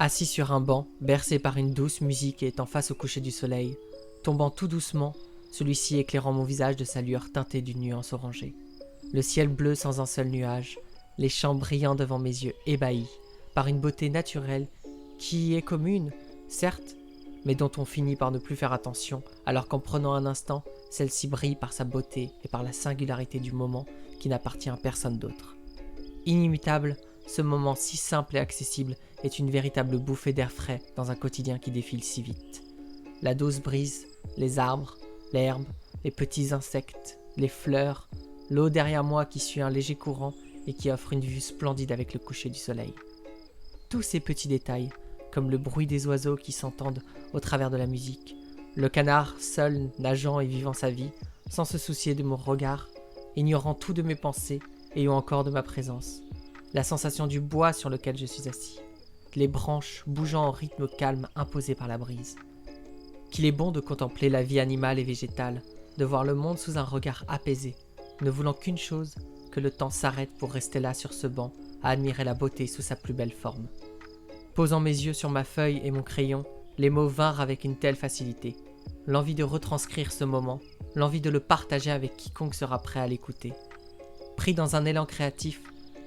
Assis sur un banc, bercé par une douce musique et étant face au coucher du soleil, tombant tout doucement, celui-ci éclairant mon visage de sa lueur teintée d'une nuance orangée. Le ciel bleu sans un seul nuage, les champs brillants devant mes yeux ébahis, par une beauté naturelle qui est commune, certes, mais dont on finit par ne plus faire attention, alors qu'en prenant un instant, celle-ci brille par sa beauté et par la singularité du moment qui n'appartient à personne d'autre. Inimitable, ce moment si simple et accessible est une véritable bouffée d'air frais dans un quotidien qui défile si vite. La douce brise, les arbres, l'herbe, les petits insectes, les fleurs, l'eau derrière moi qui suit un léger courant et qui offre une vue splendide avec le coucher du soleil. Tous ces petits détails, comme le bruit des oiseaux qui s'entendent au travers de la musique, le canard seul nageant et vivant sa vie, sans se soucier de mon regard, ignorant tout de mes pensées et ou encore de ma présence, la sensation du bois sur lequel je suis assis, les branches bougeant au rythme calme imposé par la brise. Qu'il est bon de contempler la vie animale et végétale, de voir le monde sous un regard apaisé, ne voulant qu'une chose, que le temps s'arrête pour rester là sur ce banc, à admirer la beauté sous sa plus belle forme. Posant mes yeux sur ma feuille et mon crayon, les mots vinrent avec une telle facilité. L'envie de retranscrire ce moment, l'envie de le partager avec quiconque sera prêt à l'écouter. Pris dans un élan créatif,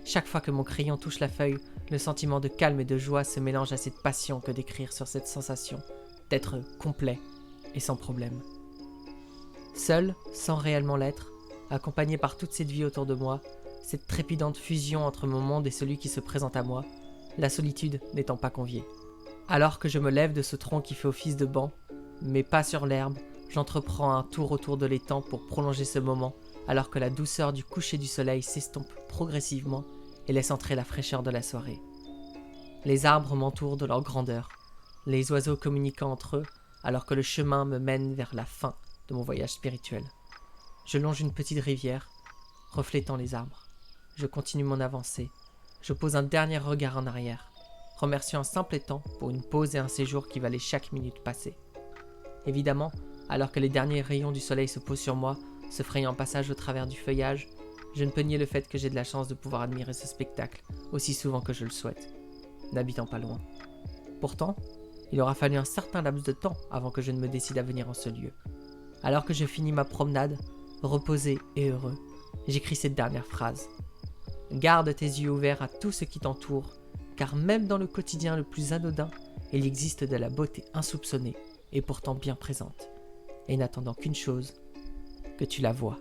chaque fois que mon crayon touche la feuille, le sentiment de calme et de joie se mélange à cette passion que d'écrire sur cette sensation d'être complet et sans problème. Seul, sans réellement l'être, accompagné par toute cette vie autour de moi, cette trépidante fusion entre mon monde et celui qui se présente à moi, la solitude n'étant pas conviée. Alors que je me lève de ce tronc qui fait office de banc, mes pas sur l'herbe, j'entreprends un tour autour de l'étang pour prolonger ce moment, alors que la douceur du coucher du soleil s'estompe progressivement et laisse entrer la fraîcheur de la soirée. Les arbres m'entourent de leur grandeur, les oiseaux communiquant entre eux, alors que le chemin me mène vers la fin de mon voyage spirituel. Je longe une petite rivière, reflétant les arbres. Je continue mon avancée. Je pose un dernier regard en arrière, remerciant un simple étang pour une pause et un séjour qui valait chaque minute passée. Évidemment, alors que les derniers rayons du soleil se posent sur moi, se frayant passage au travers du feuillage, je ne peux nier le fait que j'ai de la chance de pouvoir admirer ce spectacle aussi souvent que je le souhaite, n'habitant pas loin. Pourtant, il aura fallu un certain laps de temps avant que je ne me décide à venir en ce lieu. Alors que je finis ma promenade, reposé et heureux, j'écris cette dernière phrase. Garde tes yeux ouverts à tout ce qui t'entoure, car même dans le quotidien le plus anodin, il existe de la beauté insoupçonnée et pourtant bien présente, et n'attendant qu'une chose, que tu la vois.